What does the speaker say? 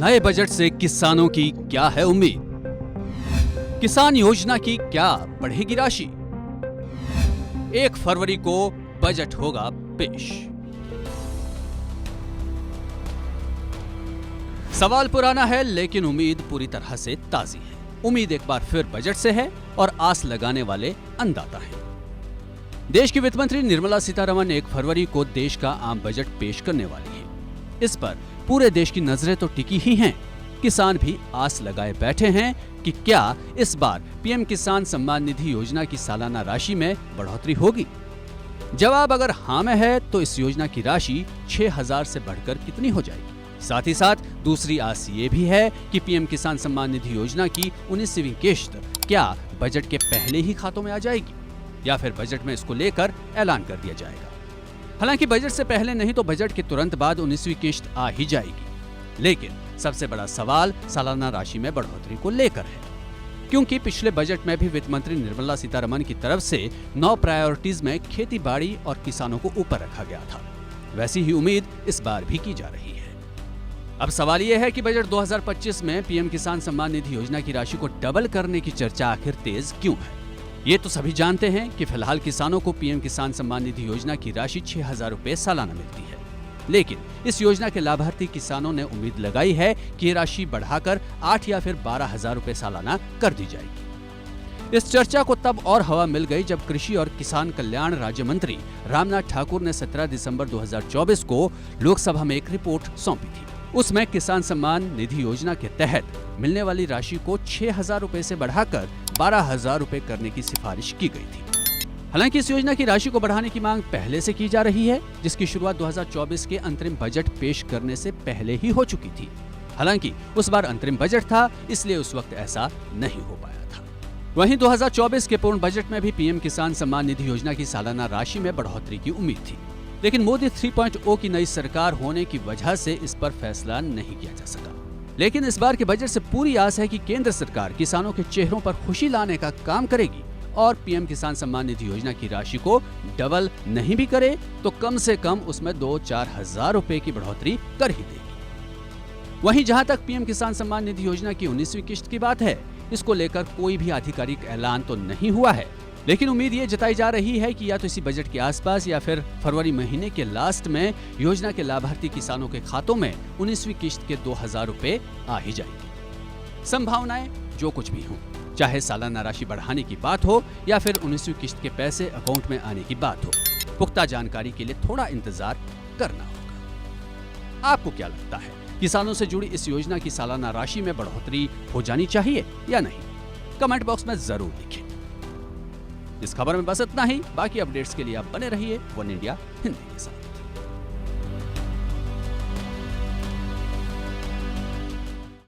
नए बजट से किसानों की क्या है उम्मीद? किसान योजना की क्या बढ़ेगी राशि? 1 फरवरी को बजट होगा पेश। सवाल पुराना है लेकिन उम्मीद पूरी तरह से ताजी है। उम्मीद एक बार फिर बजट से है और आस लगाने वाले अन्नदाता हैं। देश की वित्त मंत्री निर्मला सीतारमण 1 फरवरी को देश का आम बजट पेश करने वाली है। इस पर पूरे देश की नजरें तो टिकी ही हैं। किसान भी आस लगाए बैठे हैं कि क्या इस बार पीएम किसान सम्मान निधि योजना की सालाना राशि में बढ़ोतरी होगी। जवाब अगर हाँ में है तो इस योजना की राशि 6,000 से बढ़कर कितनी हो जाएगी। साथ ही साथ दूसरी आस ये भी है कि पीएम किसान सम्मान निधि योजना की 19वीं किश्त क्या बजट के पहले ही खातों में आ जाएगी या फिर बजट में इसको लेकर ऐलान कर दिया जाएगा। हालांकि बजट से पहले नहीं तो बजट के तुरंत बाद 19वीं किश्त आ ही जाएगी। लेकिन सबसे बड़ा सवाल सालाना राशि में बढ़ोतरी को लेकर है, क्योंकि पिछले बजट में भी वित्त मंत्री निर्मला सीतारमण की तरफ से 9 प्रायोरिटीज में खेती बाड़ी और किसानों को ऊपर रखा गया था। वैसी ही उम्मीद इस बार भी की जा रही है। अब सवाल यह है कि बजट 2025 में पीएम किसान सम्मान निधि योजना की राशि को डबल करने की चर्चा आखिर तेज क्यों है। ये तो सभी जानते हैं कि फिलहाल किसानों को पीएम किसान सम्मान निधि योजना की राशि 6,000 रुपए सालाना मिलती है। लेकिन इस योजना के लाभार्थी किसानों ने उम्मीद लगाई है कि ये राशि बढ़ाकर 8 या फिर 12,000 रुपए सालाना कर दी जाएगी। इस चर्चा को तब और हवा मिल गई जब कृषि और किसान कल्याण राज्य मंत्री रामनाथ ठाकुर ने 17 दिसंबर 2024 को लोकसभा में एक रिपोर्ट सौंपी थी। उसमें किसान सम्मान निधि योजना के तहत मिलने वाली राशि को 6,000 रुपए से बढ़ाकर 12,000 रुपए करने की सिफारिश की गई थी। हालांकि इस योजना की राशि को बढ़ाने की मांग पहले से की जा रही है, जिसकी शुरुआत 2024 के अंतरिम बजट पेश करने से पहले ही हो चुकी थी। हालांकि उस बार अंतरिम बजट था, इसलिए उस वक्त ऐसा नहीं हो पाया था। वहीं 2024 के पूर्ण बजट में भी पीएम किसान सम्मान निधि योजना की सालाना राशि में बढ़ोतरी की उम्मीद थी, लेकिन मोदी 3.0 की नई सरकार होने की वजह से इस पर फैसला नहीं किया जा सका। लेकिन इस बार के बजट से पूरी आस है कि केंद्र सरकार किसानों के चेहरों पर खुशी लाने का काम करेगी और पीएम किसान सम्मान निधि योजना की राशि को डबल नहीं भी करे तो कम से कम उसमें 2-4 हजार रुपए की बढ़ोतरी कर ही देगी। वहीं जहां तक पीएम किसान सम्मान निधि योजना की 19वीं किश्त की बात है, इसको लेकर कोई भी आधिकारिक ऐलान तो नहीं हुआ है, लेकिन उम्मीद ये जताई जा रही है कि या तो इसी बजट के आसपास या फिर फरवरी महीने के लास्ट में योजना के लाभार्थी किसानों के खातों में 19वीं किश्त के 2,000 रुपए आ ही जाएंगे। संभावनाएं जो कुछ भी हों, चाहे सालाना राशि बढ़ाने की बात हो या फिर 19वीं किश्त के पैसे अकाउंट में आने की बात हो, पुख्ता जानकारी के लिए थोड़ा इंतजार करना होगा। आपको क्या लगता है, किसानों से जुड़ी इस योजना की सालाना राशि में बढ़ोतरी हो जानी चाहिए या नहीं? कमेंट बॉक्स में जरूर लिखें। इस खबर में बस इतना ही। बाकी अपडेट्स के लिए आप बने रहिए वन इंडिया हिंदी के साथ।